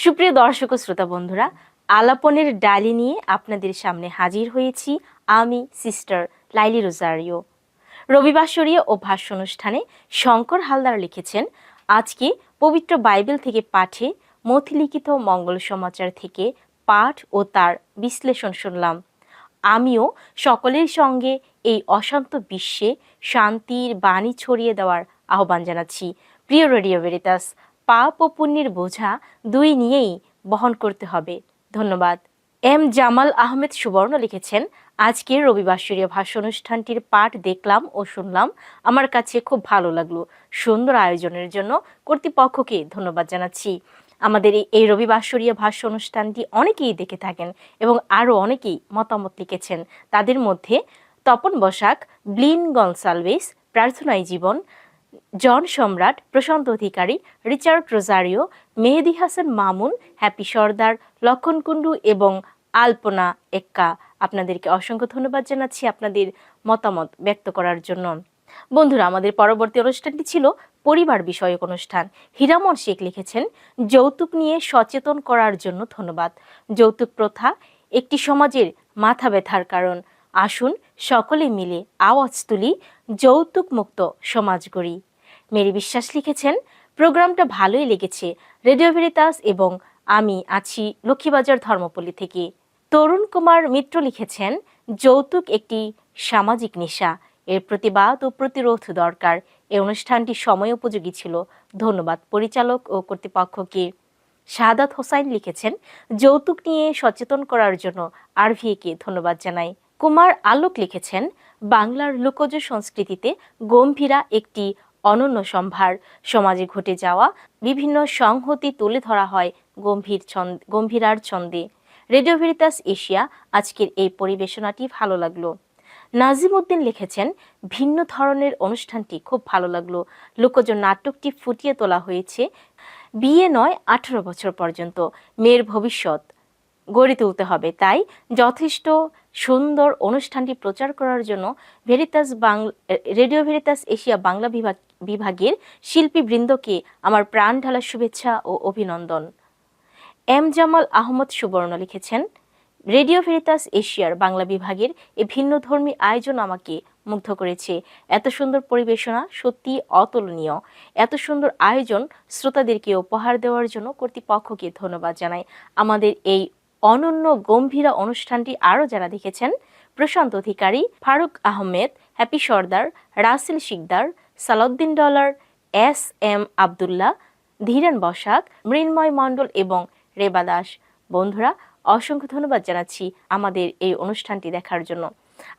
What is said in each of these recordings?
সুপ্রিয় দর্শক ও শ্রোতা বন্ধুরা, আলাপনের ডালি নিয়ে আপনাদের সামনে হাজির হয়েছি আমি সিস্টার লাইলি রোজারিও। রবিবাসরীয় ও ভাষ্য অনুষ্ঠানে শঙ্কর হালদার লিখেছেন, আজকে পবিত্র বাইবেল থেকে পাঠে মথিলিখিত মঙ্গল সমাচার থেকে পাঠ ও তার বিশ্লেষণ শুনলাম। আমিও সকলের সঙ্গে এই অশান্ত বিশ্বে শান্তির বাণী ছড়িয়ে দেওয়ার আহ্বান জানাচ্ছি। প্রিয় রেডিও ভেরিতাস, পাপ ও পুণ্যের বোঝা দুই নিয়েই বহন করতে হবে। ধন্যবাদ। এম জামাল আহমেদ সুবর্ণ লিখেছেন, আজকের রবিবাসরীয় ভাষ্য অনুষ্ঠানটির পাঠ দেখলাম ও শুনলাম, আমার কাছে খুব ভালো লাগলো। সুন্দর আয়োজনের জন্য কর্তৃপক্ষকে ধন্যবাদ জানাচ্ছি। আমাদের এই রবিবাসরীয় ভাষ্য অনুষ্ঠানটি অনেকেই দেখে থাকেন এবং আরও অনেকেই মতামত লিখেছেন। তাদের মধ্যে তপন বসাক, ব্লিন গনসালভেস, প্রার্থনায় জীবন, জন সম্রাট, প্রশান্ত অধিকারী, Richard Rosario, Mehedi Hasan Mamun, happy সর্দার, লক্ষণ কুণ্ডু এবং আলপনা এক্কা। আপনাদেরকে অসংখ্য ধন্যবাদ জানাচ্ছি আপনাদের মতামত ব্যক্ত করার জন্য। বন্ধুরা, আমাদের পরবর্তী অনুষ্ঠানটি ছিল পরিবার বিষয়ক অনুষ্ঠান। হীরামন শেখ লিখেছেন, যৌতুক নিয়ে সচেতন করার জন্য ধন্যবাদ। যৌতুক প্রথা একটি সমাজের মাথা ব্যথার কারণ। আসুন সকলে মিলে আওয়াজ তুলি, যৌতুক মুক্ত সমাজ গড়ি। মেরি বিশ্বাস লিখেছেন, প্রোগ্রামটা ভালোই লেগেছে। রেডিও ভেরিতাস এবং আমি আছি লক্ষ্মীবাজার ধর্মপল্লী থেকে। তরুণ কুমার মিত্র লিখেছেন, যৌতুক একটি সামাজিক নেশা, এর প্রতিবাদ ও প্রতিরোধ দরকার। এই অনুষ্ঠানটি সময় উপযোগী ছিল। ধন্যবাদ পরিচালক ও কর্তৃপক্ষকে। শাহাদাত হোসাইন লিখেছেন, যৌতুক নিয়ে সচেতন করার জন্য আরভিএকে ধন্যবাদ জানাই। কুমার আলোক লিখেছেন, বাংলার লোকজ সংস্কৃতিতে গম্ভীরা একটি অনন্য সম্ভার। সমাজে ঘটে যাওয়া বিভিন্ন সংহতি তুলে ধরা হয় গম্ভীরার ছন্দে। রেডিও ভেরিতাস এশিয়া, আজকের এই পরিবেশনাটি ভালো লাগলো। নাজিম উদ্দিন লিখেছেন, ভিন্ন ধরনের অনুষ্ঠানটি খুব ভালো লাগলো। লোকজ নাটকটি ফুটিয়ে তোলা হয়েছে। বিয়ে নয় 18 বছর পর্যন্ত মেয়ের ভবিষ্যৎ গড়ে তুলতে হবে, তাই যথেষ্ট সুন্দর অনুষ্ঠানটি প্রচার করার জন্য রেডিও ভেরিতাস এশিয়া বাংলা বিভাগের শিল্পীবৃন্দকে আমার প্রাণ ঢালা শুভেচ্ছা ও অভিনন্দন। এম জামাল আহমদ সুবর্ণ লিখেছেন, রেডিও ভেরিতাস এশিয়ার বাংলা বিভাগের এই ভিন্নধর্মী আয়োজন আমাকে মুগ্ধ করেছে। এত সুন্দর পরিবেশনা সত্যি অতুলনীয়। এত সুন্দর আয়োজন শ্রোতাদেরকে উপহার দেওয়ার জন্য কর্তৃপক্ষকে ধন্যবাদ জানাই। আমাদের এই অনন্য গম্ভীরা অনুষ্ঠানটি আরও যারা দেখেছেন, প্রশান্ত অধিকারী, ফারুক আহমেদ, হ্যাপি সর্দার, রাসেল শিকদার, সালাউদ্দিন ডলার, এস এম আবদুল্লাহ, ধীরেন বসাক, মৃন্ময় মণ্ডল এবং রেবা দাস। বন্ধুরা, অসংখ্য ধন্যবাদ জানাচ্ছি আমাদের এই অনুষ্ঠানটি দেখার জন্য।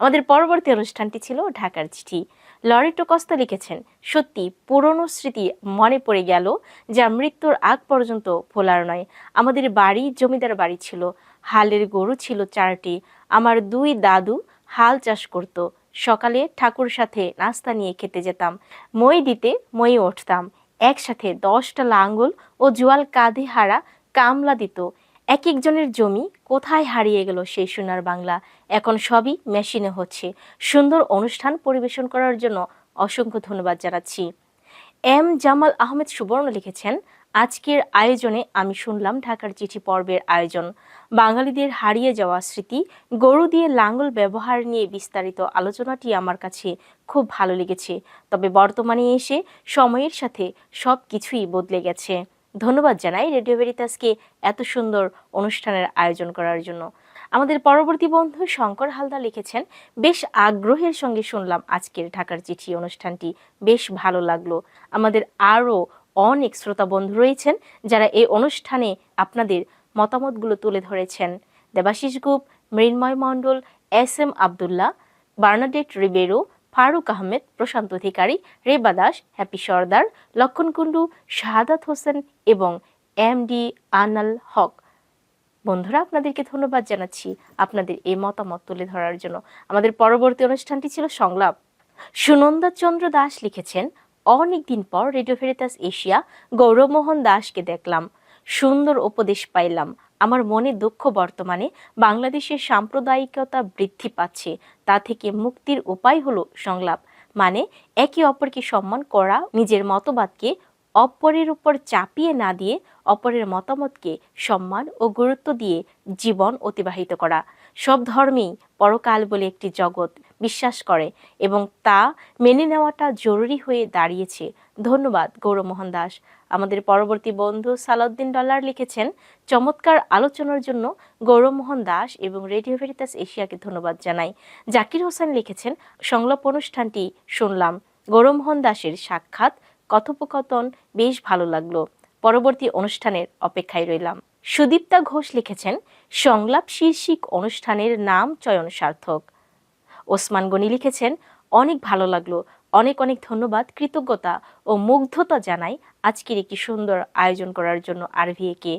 আমাদের পরবর্তী অনুষ্ঠানটি ছিল ঢাকার চিঠি। লরেটো কস্তা লিখেছেন, সত্যি পুরনো স্মৃতি মনে পড়ে গেল, যা মৃত্যুর আগ পর্যন্ত ভোলার নয়। আমাদের বাড়ি জমিদার বাড়ি ছিল। হালের গরু ছিল 4টি। আমার 2 দাদু হাল চাষ করত। সকালে ঠাকুর সাথে নাস্তা নিয়ে খেতে যেতাম। মই দিতে মইয়ে উঠতাম। একসাথে 10টা লাঙ্গল ও জোয়াল কাঁধে হারা কামলা দিত। এক একজনের জমি কোথায় হারিয়ে গেল সেই সোনার বাংলা। এখন সবই মেশিনে হচ্ছে। সুন্দর অনুষ্ঠান পরিবেশন করার জন্য অসংখ্য ধন্যবাদ জানাচ্ছি। এম জামাল আহমেদ সুবর্ণ লিখেছেন, আজকের আয়োজনে আমি শুনলাম ঢাকার চিঠি পর্বের আয়োজন। বাঙালিদের হারিয়ে যাওয়া স্মৃতি, গরু দিয়ে লাঙ্গল ব্যবহার নিয়ে বিস্তারিত আলোচনাটি আমার কাছে খুব ভালো লেগেছে। তবে বর্তমানে এসে সময়ের সাথে সব কিছুই বদলে গেছে। ধন্যবাদ জানাই রেডিও ভেরিতাসকে এত সুন্দর অনুষ্ঠানের আয়োজন করার জন্য। আমাদের পরবর্তী বন্ধু শঙ্কর হালদার লিখেছেন, বেশ আগ্রহের সঙ্গে শুনলাম আজকের ঢাকার চিঠি অনুষ্ঠানটি, বেশ ভালো লাগলো। আমাদের আরও অনেক শ্রোতা বন্ধু রয়েছেন যারা এই অনুষ্ঠানে আপনাদের মতামতগুলো তুলে ধরেছেন। দেবাশিস গুপ, মৃন্ময় মণ্ডল, S M Abdullah, Bernadette Ribeiro, Faruk Ahmed, প্রশান্ত অধিকারী, রেবা দাস, হ্যাপি সর্দার, লক্ষণ কুণ্ডু, শাহাদাত হোসেন এবং এম ডি আনাল হক। বন্ধুরা, আপনাদেরকে ধন্যবাদ জানাচ্ছি আপনাদের এই মতামত তুলে ধরার জন্য। আমাদের পরবর্তী অনুষ্ঠানটি ছিল সংলাপ। সুনন্দা চন্দ্র দাস লিখেছেন, অনেকদিন পর রেডিও ভেরিতাস এশিয়া গৌরবমোহন দাসকে দেখলাম, সুন্দর উপদেশ পাইলাম। আমার মনে দুঃখ, বর্তমানে বাংলাদেশের সাম্প্রদায়িকতা বৃদ্ধি পাচ্ছে। তা থেকে মুক্তির উপায় হলো সংলাপ, মানে একে অপরকে সম্মান করা, নিজের মতবাদকে অপরের উপর চাপিয়ে না দিয়ে অপরের মতামতকে সম্মান ও গুরুত্ব দিয়ে জীবন অতিবাহিত করা। সব ধর্মেই পরকাল বলে একটি জগৎ বিশ্বাস করে এবং তা মেনে নেওয়াটা জরুরি হয়ে দাঁড়িয়েছে। ধন্যবাদ গৌরমোহন দাস। আমাদের পরবর্তী বন্ধু সালাউদ্দিন ডলার লিখেছেন, চমৎকার আলোচনার জন্য গৌরমোহন দাস এবং রেডিও ভেরিতাস এশিয়াকে ধন্যবাদ জানাই। জাকির হোসেন লিখেছেন, সংলাপ অনুষ্ঠানটি শুনলাম, গৌরমোহন দাসের সাক্ষাৎ কথোপকথন বেশ ভালো লাগলো, পরবর্তী অনুষ্ঠানের অপেক্ষায় রইলাম। সুদীপ্তা ঘোষ লিখেছেন, সংলাপ শীর্ষিক অনুষ্ঠানের নাম চয়ন সার্থক। ওসমান গনি লিখেছেন, অনেক ভালো লাগলো, অনেক অনেক ধন্যবাদ, কৃতজ্ঞতা ও মুগ্ধতা জানাই আজকের একটি সুন্দর আয়োজন করার জন্য আরভিএকে।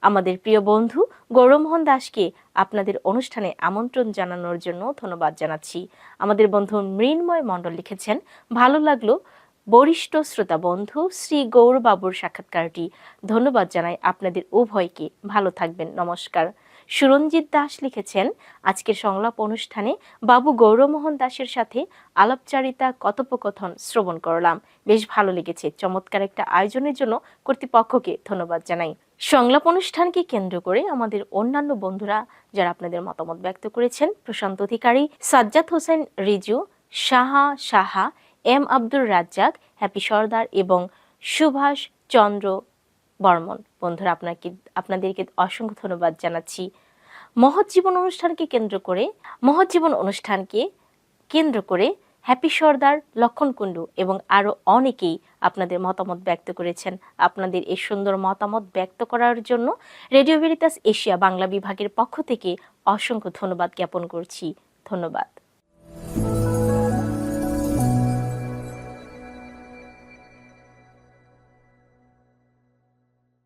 আমাদের প্রিয় বন্ধু গৌরমোহন দাসকে আপনাদের অনুষ্ঠানে আমন্ত্রণ জানানোর জন্য ধন্যবাদ জানাচ্ছি। আমাদের বন্ধু মৃন্ময় মণ্ডল লিখেছেন, ভালো লাগলো বরিষ্ঠ শ্রোতা বন্ধু শ্রী গৌরবাবুর সাক্ষাৎকারটি, ধন্যবাদ জানাই আপনাদের উভয়কে, ভালো থাকবেন, নমস্কার। সুরঞ্জিত দাস লিখেছেন, আজকের সংলাপ অনুষ্ঠানে বাবু গৌরমোহন দাসের সাথে আলাপচারিতা কথোপকথন শ্রবণ করলাম, বেশ ভালো লেগেছে, চমৎকার একটা আয়োজনের জন্য কর্তৃপক্ষকে ধন্যবাদ জানাই। সংলাপ অনুষ্ঠানকে কেন্দ্র করে আমাদের অন্যান্য বন্ধুরা যারা আপনাদের মতামত ব্যক্ত করেছেন, প্রশান্ত অধিকারী, সাজ্জাদ হোসেন রিজু, সাহা, এম আব্দুর রাজ্জাক, হ্যাপি সর্দার এবং সুভাষ চন্দ্র বর্মন, বন্ধুরা আপনাদেরকে অসংখ্য ধন্যবাদ জানাচ্ছি। মহৎ জীবন অনুষ্ঠানকে কেন্দ্র করে হ্যাপি সর্দার, লক্ষণ কুণ্ডু এবং আরো অনেকেই আপনাদের মতামত ব্যক্ত করেছেন। আপনাদের এই সুন্দর মতামত ব্যক্ত করার জন্য রেডিও ভেরিতাস এশিয়া বাংলা বিভাগের পক্ষ থেকে অসংখ্য ধন্যবাদ জ্ঞাপন করছি। ধন্যবাদ।